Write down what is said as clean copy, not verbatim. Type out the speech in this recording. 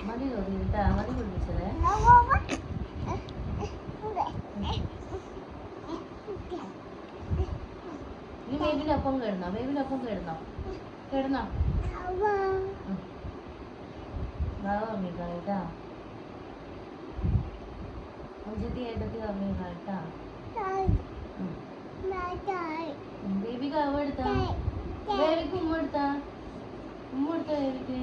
മതി കേട്ടാ, മതി കുളിപ്പിച്ചതേ. നീ ബേബിന്റെ ഒപ്പം കിടന്നോ? ബേബിന്റെ ഒപ്പം കിടന്നോ? കിടന്നോ? ബാബ ഉറങ്ങിക്കോ കേട്ടാ. അഞ്ചത്തി ഏട്ടത്തി ഉറങ്ങിക്കോ കേട്ടാ. ബേബിക്ക് അവ എടുത്താ, ബേബിക്ക് ഉമ്മ എടുത്താ, ഉമ്മ എടുത്താ ബേബിക്ക്.